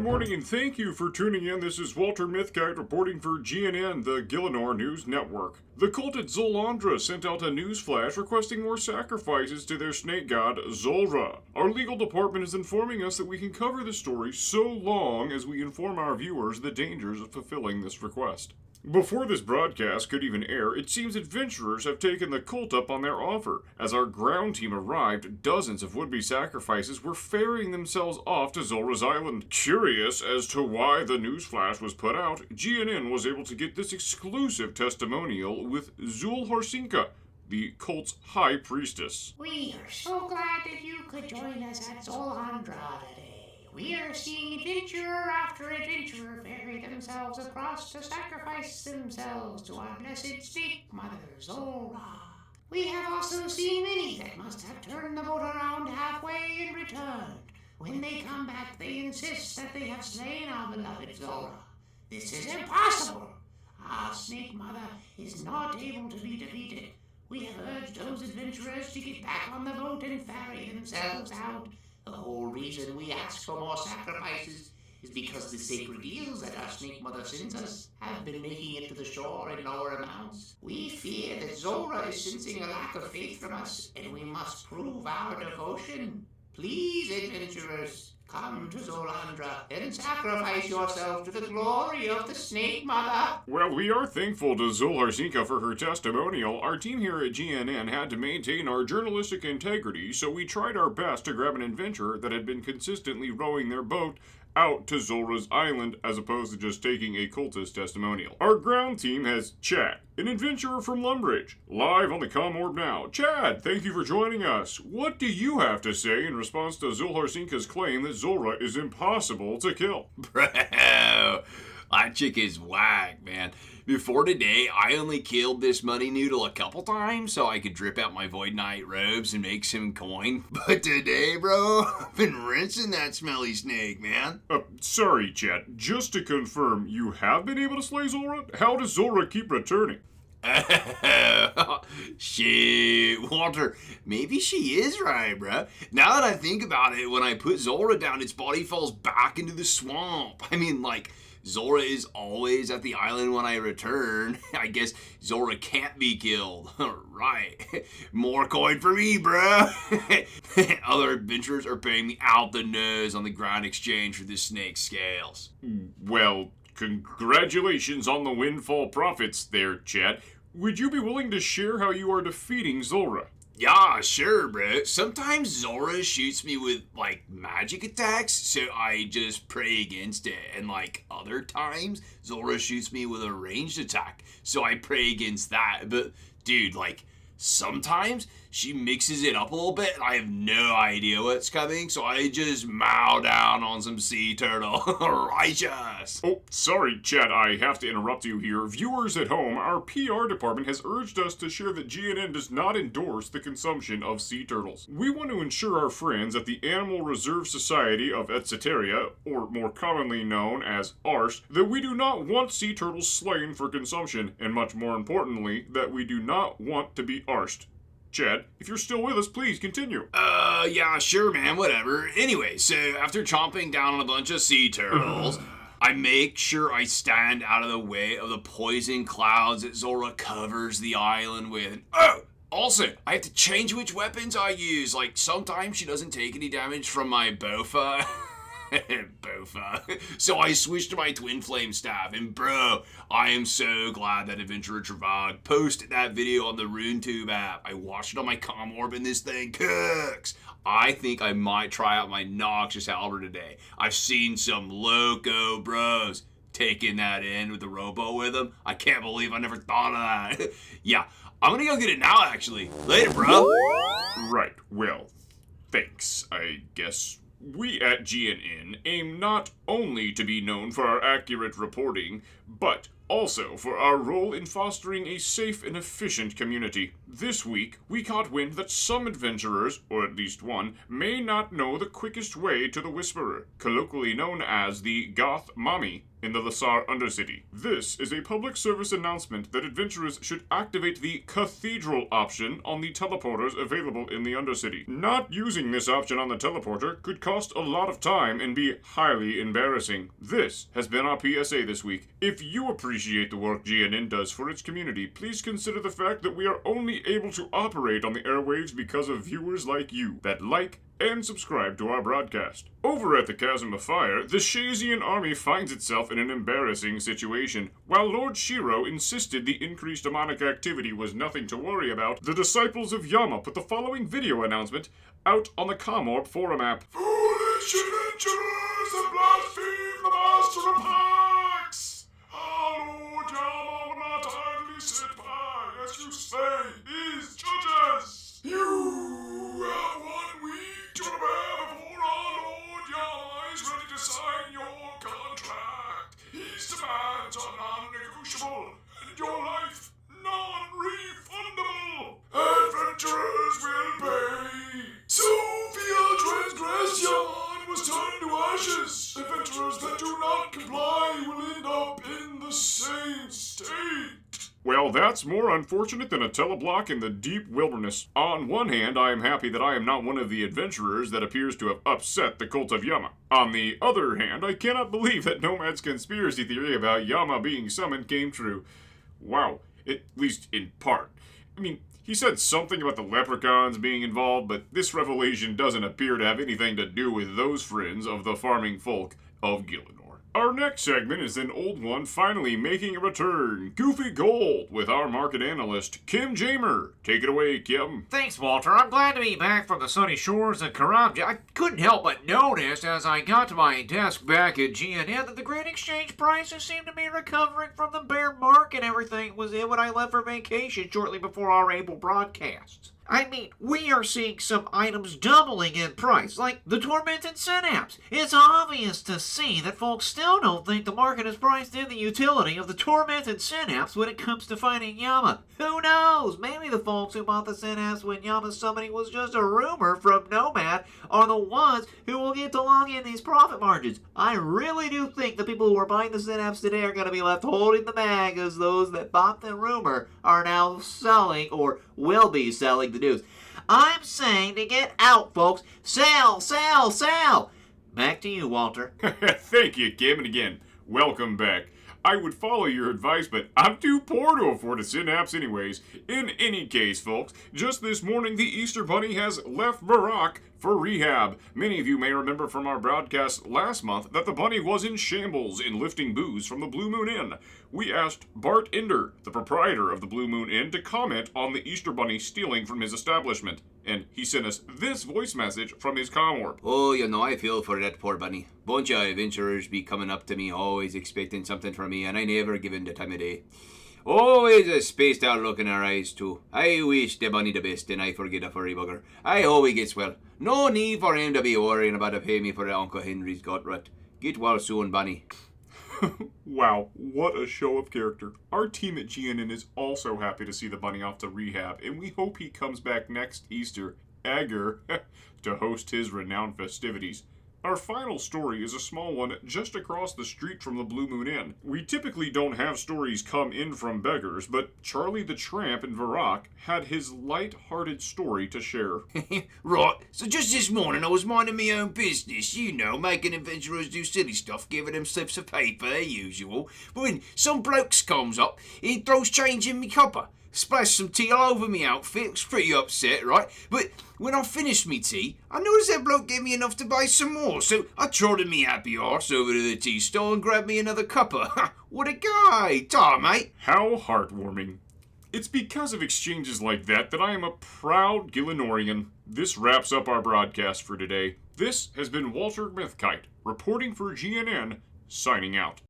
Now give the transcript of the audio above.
morning and thank you for tuning in. This is Walter Mithkite reporting for GNN, the Gielinor News Network. The cult at Zolandre sent out a news flash requesting more sacrifices to their snake god, Zulra. Our legal department is informing us that we can cover the story so long as we inform our viewers the dangers of fulfilling this request. Before this broadcast could even air, it seems adventurers have taken the cult up on their offer. As our ground team arrived, dozens of would-be sacrifices were ferrying themselves off to Zulra's island. Curious as to why the newsflash was put out, GNN was able to get this exclusive testimonial with Zulrah, the cult's high priestess. We are so glad that you could join us at Zolandre today. We are seeing adventurer after adventurer ferry themselves across to sacrifice themselves to our blessed snake mother, Zulra. We have also seen many that must have turned the boat around halfway and returned. When they come back, they insist that they have slain our beloved Zulra. This is impossible. Our snake mother is not able to be defeated. We have urged those adventurers to get back on the boat and ferry themselves out. The whole reason we ask for more sacrifices is because the sacred eels that our snake mother sends us have been making it to the shore in lower amounts. We fear that Zulra is sensing a lack of faith from us, and we must prove our devotion. Please, adventurers, come to Zolandre and sacrifice yourself to the glory of the snake mother. Well, we are thankful to Zulrah for her testimonial. Our team here at GNN had to maintain our journalistic integrity, so we tried our best to grab an adventurer that had been consistently rowing their boat out to Zulra's island as opposed to just taking a cultist testimonial. Our ground team has Chad, an adventurer from Lumbridge, live on the comm orb now. Chad, thank you for joining us. What do you have to say in response to Zulrah's claim that Zulra is impossible to kill? Bro, that chick is whack, man. Before today, I only killed this money noodle a couple times so I could drip out my Void Knight robes and make some coin. But today, bro, I've been rinsing that smelly snake, man. Sorry, Chad. Just to confirm, you have been able to slay Zulra? How does Zulra keep returning? Shit, Walter, maybe she is right, bruh. Now that I think about it, when I put Zulra down, its body falls back into the swamp. I mean, like, Zulra is always at the island when I return. I guess Zulra can't be killed. Right. More coin for me, bruh. Other adventurers are paying me out the nose on the ground exchange for this snake's scales. Well, congratulations on the windfall profits there, Chad. Would you be willing to share how you are defeating Zulra? Yeah, sure, bro. Sometimes Zulra shoots me with, like, magic attacks, so I just pray against it. And, like, other times, Zulra shoots me with a ranged attack, so I pray against that. But, dude, like, sometimes she mixes it up a little bit and I have no idea what's coming, so I just mow down on some sea turtle. Righteous! Oh, sorry, Chad, I have to interrupt you here. Viewers at home, our PR department has urged us to share that GNN does not endorse the consumption of sea turtles. We want to ensure our friends at the Animal Reserve Society of Etcetera, or more commonly known as ARST, that we do not want sea turtles slain for consumption, and much more importantly, that we do not want to be arsed. Chad, if you're still with us, please continue. Yeah, sure, man, whatever. Anyway, so after chomping down on a bunch of sea turtles, I make sure I stand out of the way of the poison clouds that Zulra covers the island with. Oh! Also, I have to change which weapons I use. Like, sometimes she doesn't take any damage from my Bofa. Bofa. So I switched to my twin flame staff, and bro, I am so glad that Adventurer Travag posted that video on the RuneTube app. I watched it on my comm orb and this thing cooks. I think I might try out my Noxious Halberd today. I've seen some loco bros taking that in with the robo with them. I can't believe I never thought of that. Yeah, I'm gonna go get it now, actually. Later, bro. Right, well, thanks, I guess. We at GNN aim not only to be known for our accurate reporting, but Also, for our role in fostering a safe and efficient community. This week, we caught wind that some adventurers, or at least one, may not know the quickest way to the Whisperer, colloquially known as the Goth Mommy, in the Lassar Undercity. This is a public service announcement that adventurers should activate the Cathedral option on the teleporters available in the Undercity. Not using this option on the teleporter could cost a lot of time and be highly embarrassing. This has been our PSA this week. If you appreciate the work GNN does for its community, please consider the fact that we are only able to operate on the airwaves because of viewers like you that like and subscribe to our broadcast. Over at the Chasm of Fire, the Shazian army finds itself in an embarrassing situation. While Lord Shiro insisted the increased demonic activity was nothing to worry about, the disciples of Yama put the following video announcement out on the Comorb forum app. Foolish adventurers have blasphemed the Master of Pax! Our Lord Yama will not idly sit by, as you say, his judges! You have 1 week to prepare before our Lord Yama is ready to sign your contract. His demands are non-negotiable, and your life non-refundable. Adventurers will pay. Sophia transgression was turned to ashes. Adventurers that do not comply will end up in the same state. Well, that's more unfortunate than a teleblock in the deep wilderness. On one hand, I am happy that I am not one of the adventurers that appears to have upset the cult of Yama. On the other hand, I cannot believe that Nomad's conspiracy theory about Yama being summoned came true. Wow, at least in part. I mean, he said something about the leprechauns being involved, but this revelation doesn't appear to have anything to do with those friends of the farming folk of Gielinor. Our next segment is an old one finally making a return. Goofy Gold with our market analyst, Kim Jamer. Take it away, Kim. Thanks, Walter. I'm glad to be back from the sunny shores of Karabja. I couldn't help but notice as I got to my desk back at GNN that the great exchange prices seem to be recovering from the bear market everything was in when I left for vacation shortly before our April broadcasts. I mean, we are seeing some items doubling in price, like the Tormented Synapse. It's obvious to see that folks still don't think the market has priced in the utility of the Tormented Synapse when it comes to fighting Yama. Who knows? Maybe the folks who bought the Synapse when Yama's summoning was just a rumor from Nomad are the ones who will get to lock in these profit margins. I really do think the people who are buying the Synapse today are going to be left holding the bag as those that bought the rumor are now selling or will be selling the news. I'm saying to get out, folks. Sell, sell, sell. Back to you, Walter. Thank you, Kim, and again, welcome back. I would follow your advice, but I'm too poor to afford a Synapse anyways. In any case, folks, just this morning the Easter Bunny has left Varrock for rehab. Many of you may remember from our broadcast last month that the bunny was in shambles in lifting booze from the Blue Moon Inn. We asked Bart Ender, the proprietor of the Blue Moon Inn, to comment on the Easter Bunny stealing from his establishment. And he sent us this voice message from his Comorb. Oh, you know, I feel for that poor bunny. Bunch of adventurers be coming up to me, always expecting something from me, and I never give in the time of day. Always a spaced out look in our eyes, too. I wish the bunny the best, and I forget a furry bugger. I hope he gets well. No need for him to be worrying about to pay me for the Uncle Henry's gut rut. Get well soon, bunny. Wow, what a show of character. Our team at GNN is also happy to see the bunny off to rehab, and we hope he comes back next Easter, to host his renowned festivities. Our final story is a small one just across the street from the Blue Moon Inn. We typically don't have stories come in from beggars, but Charlie the Tramp in Varrock had his light-hearted story to share. Right, so just this morning I was minding my own business, you know, making adventurers do silly stuff, giving them slips of paper, usual. But when some blokes comes up, he throws change in me cuppa. Splashed some tea all over me outfit, was pretty upset, right? But when I finished me tea, I noticed that bloke gave me enough to buy some more, so I trotted me happy arse over to the tea stall and grabbed me another cuppa. What a guy! Ta, mate! How heartwarming. It's because of exchanges like that I am a proud Gielinorian. This wraps up our broadcast for today. This has been Walter Mithkite, reporting for GNN, signing out.